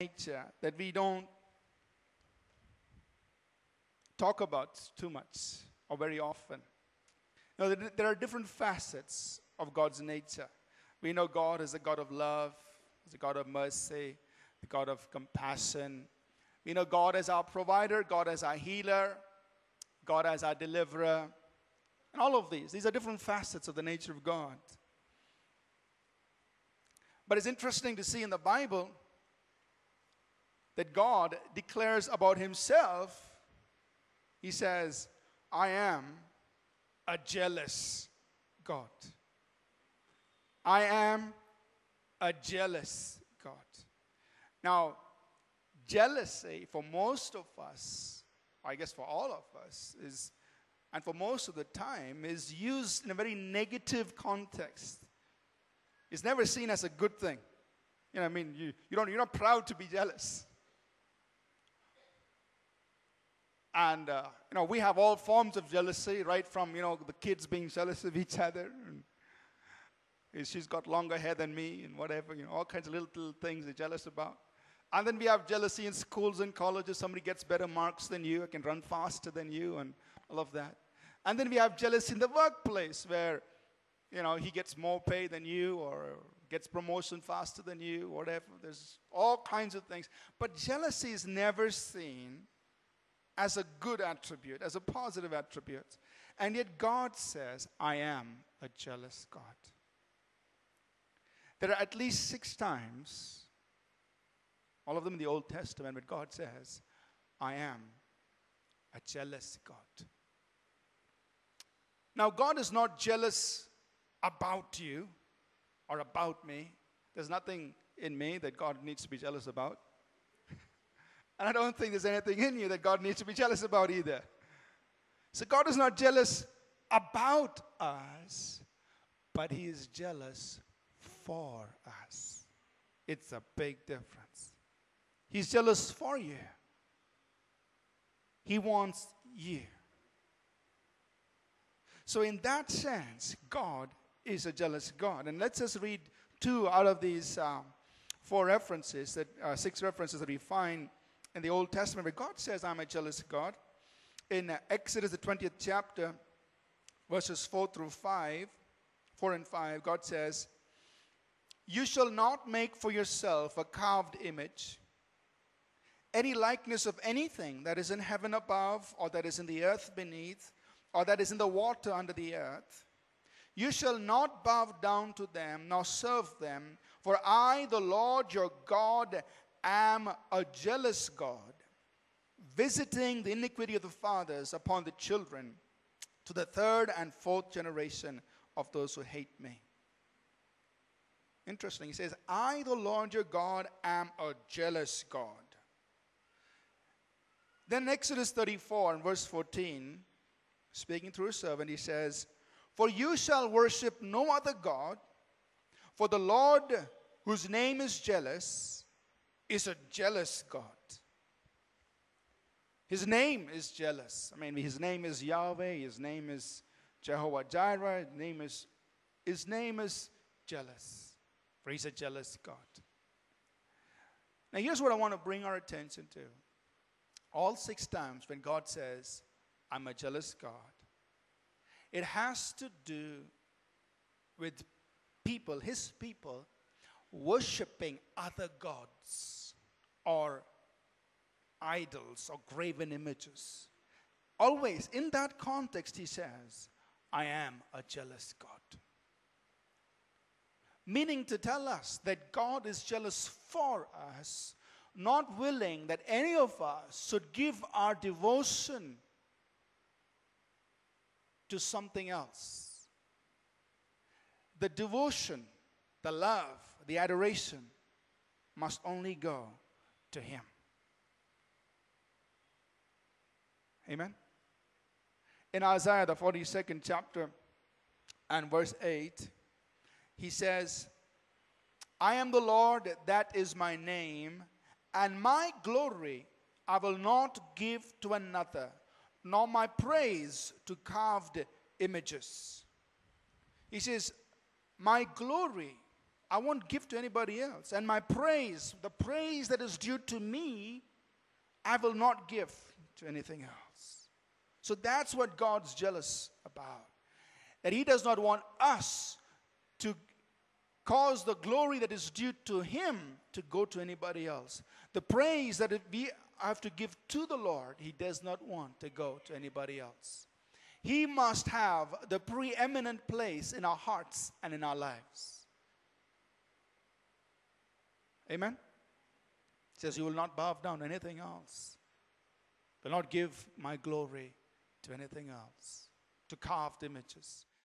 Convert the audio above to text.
nature that we don't talk about too much or very often. Now, there are different facets of God's nature. We know God is a God of love, He's a God of mercy, the God of compassion. We know God as our provider, God as our healer, God as our deliverer. And all of these are different facets of the nature of God. But it's interesting to see in the Bible that God declares about Himself, He says, I am a jealous God. I am a jealous God. Now, jealousy for most of us, I guess for all of us, and for most of the time, is used in a very negative context. It's never seen as a good thing. You know, I mean, you're not proud to be jealous. And, we have all forms of jealousy, right from, the kids being jealous of each other. And she's got longer hair than me and whatever, all kinds of little things they're jealous about. And then we have jealousy in schools and colleges. Somebody gets better marks than you, can run faster than you, and all of that. And then we have jealousy in the workplace where, he gets more pay than you or gets promotion faster than you, whatever. There's all kinds of things. But jealousy is never seen as a good attribute, as a positive attribute. And yet God says, I am a jealous God. There are at least 6 times, all of them in the Old Testament, where God says, I am a jealous God. Now, God is not jealous about you or about me. There's nothing in me that God needs to be jealous about. And I don't think there's anything in you that God needs to be jealous about either. So God is not jealous about us, but He is jealous for us. It's a big difference. He's jealous for you. He wants you. So in that sense, God is a jealous God. And let's just read 2 out of these 4 references, 6 references that we find in the Old Testament where God says, I'm a jealous God. In Exodus, the 20th chapter, verses 4 and 5, God says, you shall not make for yourself a carved image, any likeness of anything that is in heaven above, or that is in the earth beneath, or that is in the water under the earth. You shall not bow down to them, nor serve them, for I, the Lord your God, am a jealous God, visiting the iniquity of the fathers upon the children, to the 3rd and 4th generation of those who hate me. Interesting. He says, I, the Lord your God, am a jealous God. Then Exodus 34 and verse 14, speaking through His servant, He says, for you shall worship no other God, for the Lord, whose name is jealous, is a jealous God. His name is jealous. I mean, His name is Yahweh. His name is Jehovah Jireh. His name is jealous. For He's a jealous God. Now here's what I want to bring our attention to. All 6 times when God says, I'm a jealous God, it has to do with people, His people, worshiping other gods or idols or graven images. Always in that context He says, I am a jealous God. Meaning to tell us that God is jealous for us, not willing that any of us should give our devotion to something else. The devotion, the love, the adoration must only go to Him. Amen? In Isaiah, the 42nd chapter and verse 8, He says, I am the Lord, that is my name, and my glory I will not give to another, nor my praise to carved images. He says, my glory I won't give to anybody else. And my praise, the praise that is due to me, I will not give to anything else. So that's what God's jealous about. That He does not want us to cause the glory that is due to Him to go to anybody else. The praise that we have to give to the Lord, He does not want to go to anybody else. He must have the preeminent place in our hearts and in our lives. Amen? It says, you will not bow down to anything else. Will not give my glory to anything else, to carved images.